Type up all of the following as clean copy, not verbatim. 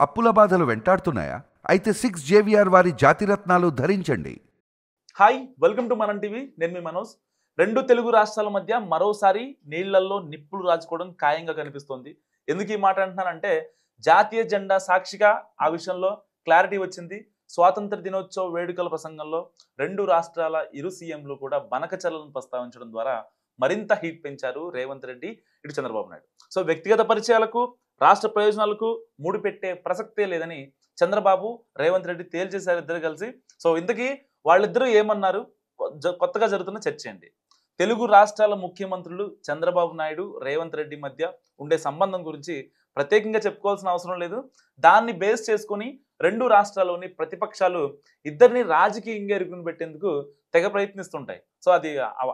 అప్పుల బాధలు వెంటాడుతున్నాయా? అయితే 6 జేవిఆర్ వారి జాతిరత్నాలు ధరించండి. హాయ్, వెల్కమ్ టు మనం టీవీ. నేను మీ మనోజ్. రెండు తెలుగు రాష్ట్రాల మధ్య మరోసారి నీళ్లలో నిప్పులు రాజుకోవడం ఖాయంగా కనిపిస్తోంది. ఎందుకు ఈ మాట అంటున్నానంటే, జాతీయ జెండా సాక్షిగా ఆ విషయంలో క్లారిటీ వచ్చింది. స్వాతంత్ర దినోత్సవ వేడుకల ప్రసంగంలో రెండు రాష్ట్రాల ఇరు సీఎంలు కూడా బనకచర్లను ప్రస్తావించడం ద్వారా మరింత హీట్ పెంచారు రేవంత్ రెడ్డి, ఇటు చంద్రబాబు నాయుడు. సో వ్యక్తిగత పరిచయాలకు, రాష్ట్ర ప్రయోజనాలకు ముడిపెట్టే ప్రసక్తే లేదని చంద్రబాబు, రేవంత్ రెడ్డి తేల్చేశారు ఇద్దరు కలిసి. సో ఇంతకీ వాళ్ళిద్దరూ ఏమన్నారు? కొత్తగా జరుగుతున్న చర్చ ఏంటి? తెలుగు రాష్ట్రాల ముఖ్యమంత్రులు చంద్రబాబు నాయుడు, రేవంత్ రెడ్డి మధ్య ఉండే సంబంధం గురించి ప్రత్యేకంగా చెప్పుకోవాల్సిన అవసరం లేదు. దాన్ని బేస్ చేసుకుని రెండు రాష్ట్రాల్లోని ప్రతిపక్షాలు ఇద్దరిని రాజకీయంగా ఇరుకుని పెట్టేందుకు తెగ ప్రయత్నిస్తుంటాయి. సో అది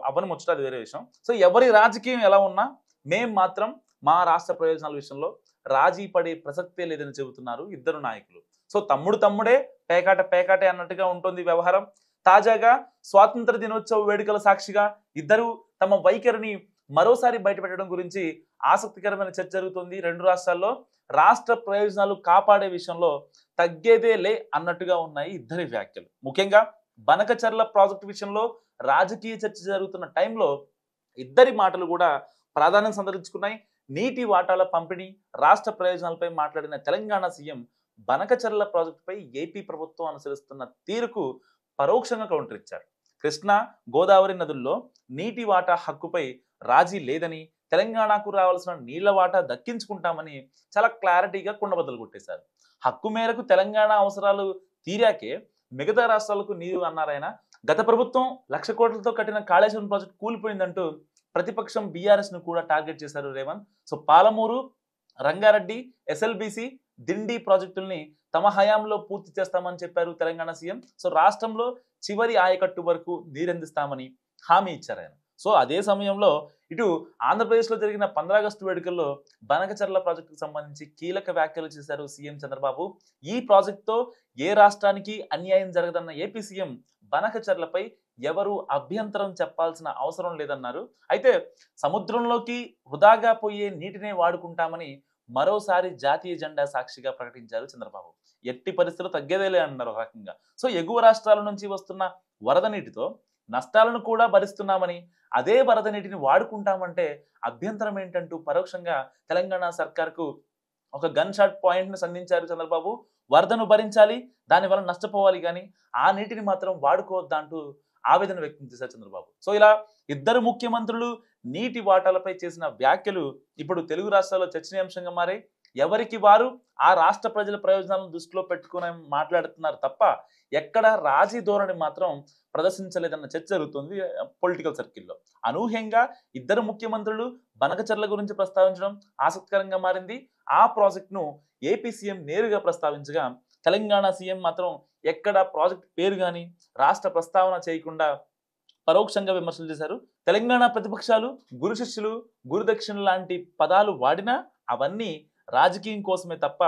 అవని ముచ్చట, అది వేరే విషయం. సో ఎవరి రాజకీయం ఎలా ఉన్నా మేం మాత్రం మా రాష్ట్ర ప్రయోజనాల విషయంలో రాజీ పడే ప్రసక్తే లేదని చెబుతున్నారు ఇద్దరు నాయకులు. సో తమ్ముడు తమ్ముడే, పేకాట పేకాటే అన్నట్టుగా ఉంటుంది వ్యవహారం. తాజాగా స్వాతంత్ర దినోత్సవ వేడుకల సాక్షిగా ఇద్దరు తమ వైఖరిని మరోసారి బయటపెట్టడం గురించి ఆసక్తికరమైన చర్చ జరుగుతుంది. రెండు రాష్ట్రాల్లో రాష్ట్ర ప్రయోజనాలు కాపాడే విషయంలో తగ్గేదే లే అన్నట్టుగా ఉన్నాయి ఇద్దరి వ్యాఖ్యలు. ముఖ్యంగా బనకచర్ల ప్రాజెక్టు విషయంలో రాజకీయ చర్చ జరుగుతున్న టైంలో ఇద్దరి మాటలు కూడా ప్రాధాన్యం సంతరించుకున్నాయి. నీటి వాటాల పంపిణీ, రాష్ట్ర ప్రయోజనాలపై మాట్లాడిన తెలంగాణ సీఎం బనకచర్ల ప్రాజెక్టుపై ఏపీ ప్రభుత్వం అనుసరిస్తున్న తీరుకు పరోక్షంగా కౌంటర్ ఇచ్చారు. కృష్ణా, గోదావరి నదుల్లో నీటి వాటా హక్కుపై రాజీ లేదని, తెలంగాణకు రావాల్సిన నీళ్ల వాటా దక్కించుకుంటామని చాలా క్లారిటీగా కుండబద్దలు కొట్టేశారు. హక్కు మేరకు తెలంగాణ అవసరాలు తీరాకే మిగతా రాష్ట్రాలకు నీరు అన్నారాయన. గత ప్రభుత్వం 1,00,000 కోట్లతో కట్టిన కాళేశ్వరం ప్రాజెక్టు కూలిపోయిందంటూ ప్రతిపక్షం బీఆర్ఎస్ ను కూడా టార్గెట్ చేశారు రేవంత్. సో పాలమూరు, రంగారెడ్డి, ఎస్ఎల్బీసీ, దిండి ప్రాజెక్టుల్ని తమ హయాంలో పూర్తి చేస్తామని చెప్పారు తెలంగాణ సీఎం. సో రాష్ట్రంలో చివరి ఆయకట్టు వరకు నీరందిస్తామని హామీ ఇచ్చారు ఆయన. సో అదే సమయంలో ఇటు ఆంధ్రప్రదేశ్లో జరిగిన 15 ఆగస్టు వేడుకల్లో బనకచర్ల ప్రాజెక్టుకు సంబంధించి కీలక వ్యాఖ్యలు చేశారు సీఎం చంద్రబాబు. ఈ ప్రాజెక్టుతో ఏ రాష్ట్రానికి అన్యాయం జరగదన్న ఏపీ సీఎం బనకచర్లపై ఎవరు అభ్యంతరం చెప్పాల్సిన అవసరం లేదన్నారు. అయితే సముద్రంలోకి వృధాగా పోయే నీటినే వాడుకుంటామని మరోసారి జాతీయ జెండా సాక్షిగా ప్రకటించారు చంద్రబాబు. ఎట్టి పరిస్థితులు తగ్గేదేలే అన్నారు ఒక రకంగా. సో ఎగువ రాష్ట్రాల నుంచి వస్తున్న వరద నీటితో నష్టాలను కూడా భరిస్తున్నామని, అదే వరద నీటిని వాడుకుంటామంటే అభ్యంతరం ఏంటంటూ పరోక్షంగా తెలంగాణ సర్కార్కు ఒక గన్ షాట్ పాయింట్ ను సంధించారు చంద్రబాబు. వరదను భరించాలి, దానివల్ల నష్టపోవాలి, కానీ ఆ నీటిని మాత్రం వాడుకోవద్దా అంటూ ఆవేదన వ్యక్తం చేశారు చంద్రబాబు. సో ఇలా ఇద్దరు ముఖ్యమంత్రులు నీటి వాటాలపై చేసిన వ్యాఖ్యలు ఇప్పుడు తెలుగు రాష్ట్రాల్లో చర్చనీయాంశంగా మారాయి. ఎవరికి వారు ఆ రాష్ట్ర ప్రజల ప్రయోజనాలను దృష్టిలో పెట్టుకుని మాట్లాడుతున్నారు తప్ప ఎక్కడ రాజీ ధోరణి మాత్రం ప్రదర్శించలేదన్న చర్చ జరుగుతుంది పొలిటికల్ సర్కిల్లో. అనూహ్యంగా ఇద్దరు ముఖ్యమంత్రులు బనకచర్ల గురించి ప్రస్తావించడం ఆసక్తికరంగా మారింది. ఆ ప్రాజెక్టును ఏపీ సీఎం నేరుగా ప్రస్తావించగా, తెలంగాణ సీఎం మాత్రం ఎక్కడ ప్రాజెక్ట్ పేరు కానీ రాష్ట్ర ప్రస్తావన చేయకుండా పరోక్షంగా విమర్శలు చేశారు. తెలంగాణ ప్రతిపక్షాలు గురు శిష్యులు, గురుదక్షిణ లాంటి పదాలు వాడినా అవన్నీ రాజకీయం కోసమే తప్ప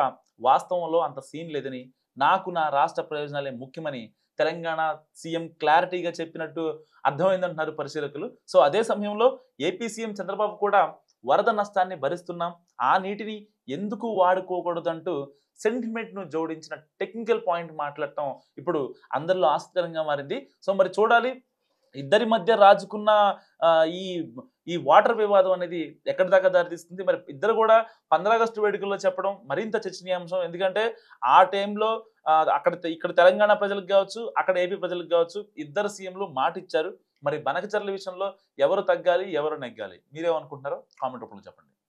వాస్తవంలో అంత సీన్ లేదని, నాకు నా రాష్ట్ర ప్రయోజనాలే ముఖ్యమని తెలంగాణ సీఎం క్లారిటీగా చెప్పినట్టు అర్థమైందంటున్నారు పరిశీలకులు. సో అదే సమయంలో ఏపీ సీఎం చంద్రబాబు కూడా వరద నష్టాన్ని భరిస్తున్నాం, ఆ నీటిని ఎందుకు వాడుకోకూడదంటూ సెంటిమెంట్ ను జోడించిన టెక్నికల్ పాయింట్ మాట్లాడటం ఇప్పుడు అందరిలో ఆసక్తికరంగా మారింది. సో మరి చూడాలి ఇద్దరి మధ్య రాజుకున్న ఈ ఈ వాటర్ వివాదం అనేది ఎక్కడి దాకా దారితీస్తుంది. మరి ఇద్దరు కూడా 15 ఆగస్టు వేడుకల్లో చెప్పడం మరింత చర్చనీయాంశం. ఎందుకంటే ఆ టైంలో ఇక్కడ తెలంగాణ ప్రజలకు కావచ్చు, అక్కడ ఏపీ ప్రజలకు కావచ్చు, ఇద్దరు సీఎంలు మాట ఇచ్చారు. మరి బనకచర్ల విషయంలో ఎవరు తగ్గాలి, ఎవరు నెగ్గాలి? మీరేమనుకుంటున్నారో కామెంట్ రూపంలో చెప్పండి.